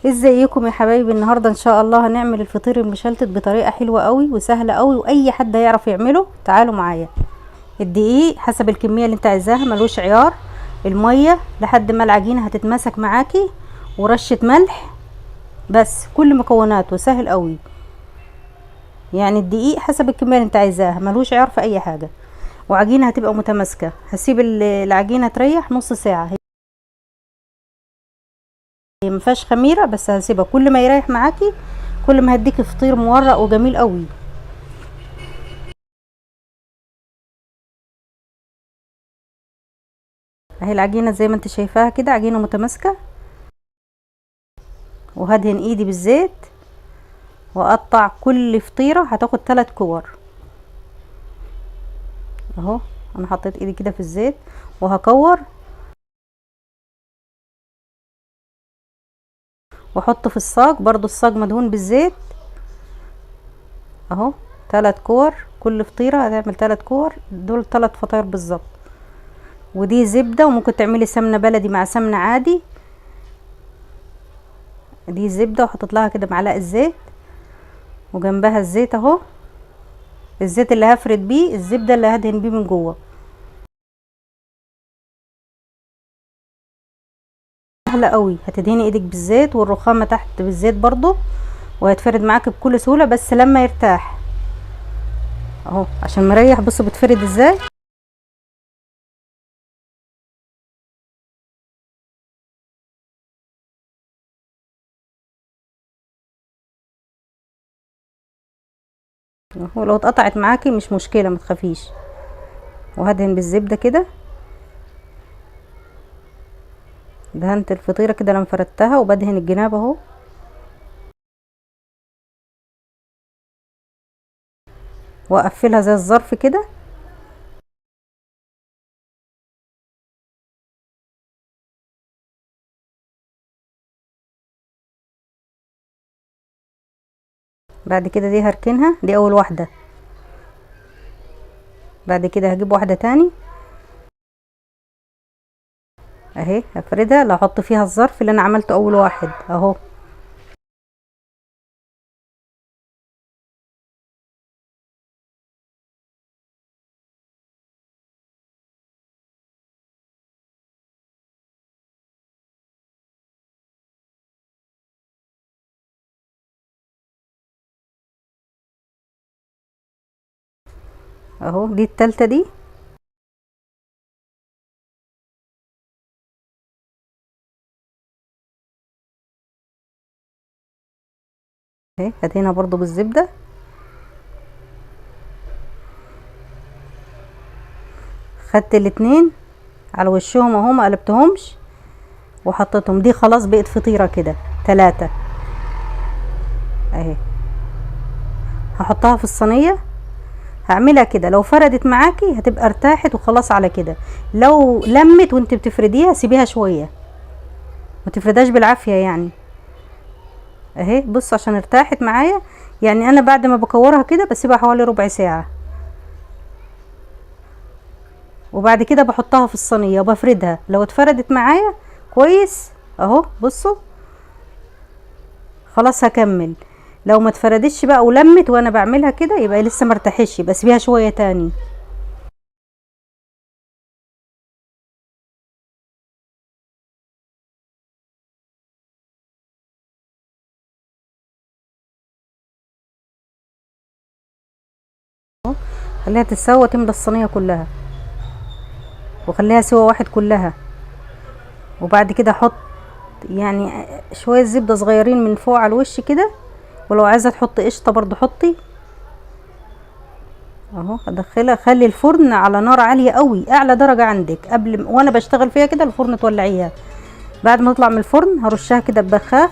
ازيكم يا حبايبي؟ النهارده ان شاء الله هنعمل الفطير المشلتت بطريقه حلوه قوي وسهله قوي واي حد هيعرف يعمله. تعالوا معايا. الدقيق حسب الكميه اللي انت عايزاها، ملوش عيار. الميه لحد ما العجينه هتتماسك معاكي، ورشه ملح. بس كل مكوناته سهل قوي. يعني الدقيق حسب الكميه اللي انت عايزاها، ملوش عيار في اي حاجه. وعجينه هتبقى متماسكه. هسيب العجينه تريح نص ساعه. هي مفيهاش خميره، بس هسيبها كل ما يريح معاكي كل ما هديكي فطير مورق وجميل قوي. اهي العجينه زي ما انت شايفاها كده، عجينه متماسكه. وهدهن ايدي بالزيت واقطع كل فطيره هتاخد 3 كور. اهو انا حطيت ايدي كده في الزيت وهكور واحط في الصاج، برضو الصاج مدهون بالزيت. اهو 3 كور، كل فطيره هتعمل 3 كور، دول 3 فطاير بالظبط. ودي زبده، وممكن تعملي سمنه بلدي مع سمنه عادي. دي زبده وحطيت لها كده معلقه زيت، وجنبها الزيت اهو. الزيت اللي هفرد بيه، الزبده اللي هدهن بيه من جوه. سهله قوي، هتدهني ايدك بالزيت والرخامه تحت بالزيت برضو، وهيتفرد معاك بكل سهوله بس لما يرتاح. اهو عشان مريح، بصوا بتفرد ازاي. اهو لو اتقطعت معاكي مش مشكله، ما تخافيش. وهدهن بالزبده كده. دهنت الفطيره كده لما فردتها، وبدهن الجناب اهو. واقفلها زي الظرف كده. بعد كده دي هركنها، دي اول واحده. بعد كده هجيب واحده تاني اهي، هفردها لو احط فيها الظرف اللي انا عملته اول واحد اهو. اهو دي التالتة دي اهي. هدهنها برضو بالزبده. خدت الاتنين على وشهم اهو، ما قلبتهمش وحطيتهم. دي خلاص بقت فطيره كده 3 اهي. هحطها في الصينيه. هعملها كده، لو فردت معاكي هتبقى ارتاحت وخلاص على كده. لو لمت وانت بتفرديها سيبيها شويه، ما تفردهاش بالعافيه يعني. اهي بص عشان ارتاحت معايا. يعني انا بعد ما بكورها كده بسيبها حوالي ربع ساعه، وبعد كده بحطها في الصينيه وبفردها. لو اتفردت معايا كويس اهو بصوا خلاص هكمل. لو ما اتفردتش بقى ولمت وانا بعملها كده يبقى لسه مرتاحش، يبقى اسيبيها شويه تاني. خليها تتسوى، تملى الصينيه كلها، وخليها سوا واحد كلها. وبعد كده احط يعني شويه زبده صغيرين من فوق على الوش كده. ولو عايزه تحطي قشطه برضو حطي اهو. ادخلها، خلي الفرن على نار عاليه قوي، اعلى درجه عندك. قبل وانا بشتغل فيها كده الفرن تولعيها. بعد ما تطلع من الفرن هرشها كده ببخاخ